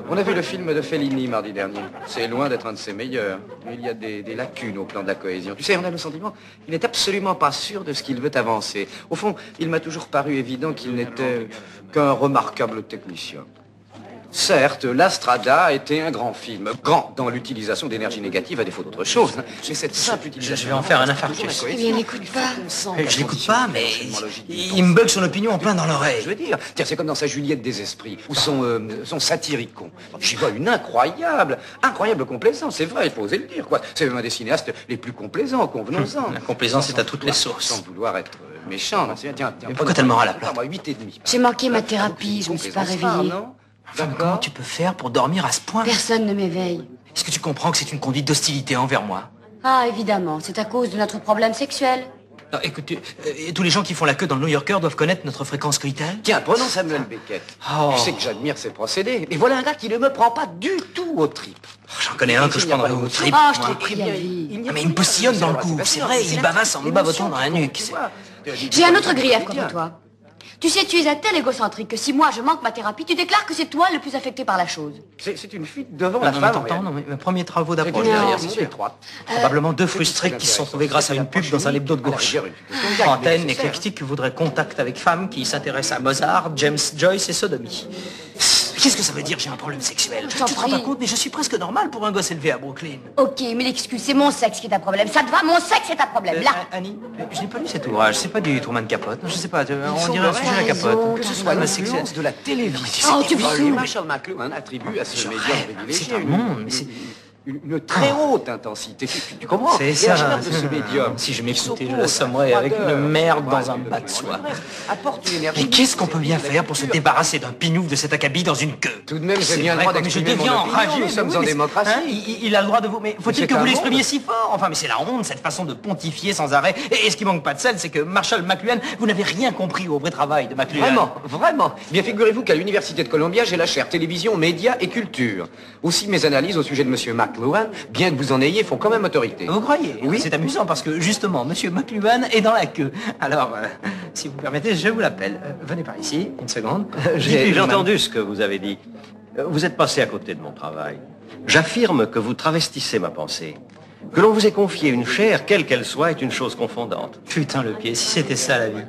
On a vu le film de Fellini mardi dernier. C'est loin d'être un de ses meilleurs. Il y a des lacunes au plan de la cohésion. Tu sais, on a le sentiment qu'il n'est absolument pas sûr de ce qu'il veut avancer. Au fond, il m'a toujours paru évident qu'il n'était qu'un remarquable technicien. Certes, La Strada était un grand film, grand dans l'utilisation d'énergie négative à défaut d'autre chose. Mais cette simple utilisation... Je vais en faire un infarctus. Eh bien, n'écoute pas. Je l'écoute pas, mais il me bug son opinion en plein dans l'oreille. Je veux dire, tiens, c'est comme dans sa Juliette des Esprits, ou son Satyricon. J'y vois une incroyable complaisance, c'est vrai, il faut oser le dire, quoi. C'est même un des cinéastes les plus complaisants, convenons-en. La complaisance est à toutes les sauces. Sans vouloir être méchant. Tiens, pourquoi t'as le moral à plat? 8,5. J'ai manqué ma thérapie, je ne me suis pas réveillée. Enfin, comment tu peux faire pour dormir à ce point? Personne ne m'éveille. Est-ce que tu comprends que c'est une conduite d'hostilité envers moi? Ah, évidemment, c'est à cause de notre problème sexuel. Non, écoute, tous les gens qui font la queue dans le New Yorker doivent connaître notre fréquence coïtale. Tiens, prenons Samuel Beckett. Oh. Tu sais que j'admire ses procédés. Et voilà un gars qui ne me prend pas du tout aux tripes. J'en connais un que je prendrais au trip. Ah, je moi. t'en prie, Ali. Mais il me postillonne dans le cou, c'est vrai, il bavasse en me bavotant dans la nuque. J'ai un autre grief contre toi. Tu sais, tu es un tel égocentrique que si moi je manque ma thérapie, tu déclares que c'est toi le plus affecté par la chose. C'est une fuite devant la femme. Non, mais mes premiers travaux d'approche Non. derrière, C'est étroite. probablement deux frustrés qui se sont trouvés grâce à une pub dans un hebdo de gauche. Antenne éclectique voudrait contact avec femmes qui s'intéressent à Mozart, James Joyce et sodomie. Qu'est-ce que ça veut dire, j'ai un problème sexuel? Je t'en Tu te rends pas prie. compte, mais je suis presque normal pour un gosse élevé à Brooklyn. Ok, mais l'excuse, c'est mon sexe qui est un problème. Ça te va, mon sexe est un problème. Là. Annie, je n'ai pas lu cet ouvrage, c'est pas du Truman Capote. Je sais pas, on dirait un sujet à raison, Capote. Que ce t'as soit raison. l'influence de la télévision. Oh, tu me saoules. Marshall McLuhan attribue à ce médium privilégié c'est un monde, mais c'est... une très haute intensité. Tu comprends? C'est Et ça. la chaleur de ce médium. Si je m'écoutais, je s'oppose l'assommerais à la avec froideur, une merde dans voilà, un bas de soie. apporte une énergie. Mais qu'est-ce qu'on peut bien faire pour se débarrasser d'un pignouf de cet acabit dans une queue? Tout de même, j'ai C'est bien le vrai, droit quoi, mais je d'exprimer deviens mon opinion, enragé. nous mais sommes oui, en mais démocratie. hein, il a le droit de vous... Mais faut-il C'est que un vous monde. l'exprimiez si fort? Enfin, mais c'est la honte, cette façon de pontifier sans arrêt. Et ce qui manque pas de sel, c'est que Marshall McLuhan, vous n'avez rien compris au vrai travail de McLuhan. Vraiment. Bien, figurez-vous qu'à l'Université de Columbia, j'ai la chaire télévision, médias et culture. Aussi, mes analyses au sujet de Monsieur McLuhan, bien que vous en ayez, font quand même autorité. Vous croyez? Oui. C'est amusant parce que, justement, Monsieur McLuhan est dans la queue. Alors, si vous permettez, je vous l'appelle. Venez par ici, une seconde. J'ai entendu ce que vous avez dit. Vous êtes passé à côté de mon travail. J'affirme que vous travestissez ma pensée. Que l'on vous ait confié une chair, quelle qu'elle soit, est une chose confondante. Putain, le pied, si c'était ça la vie.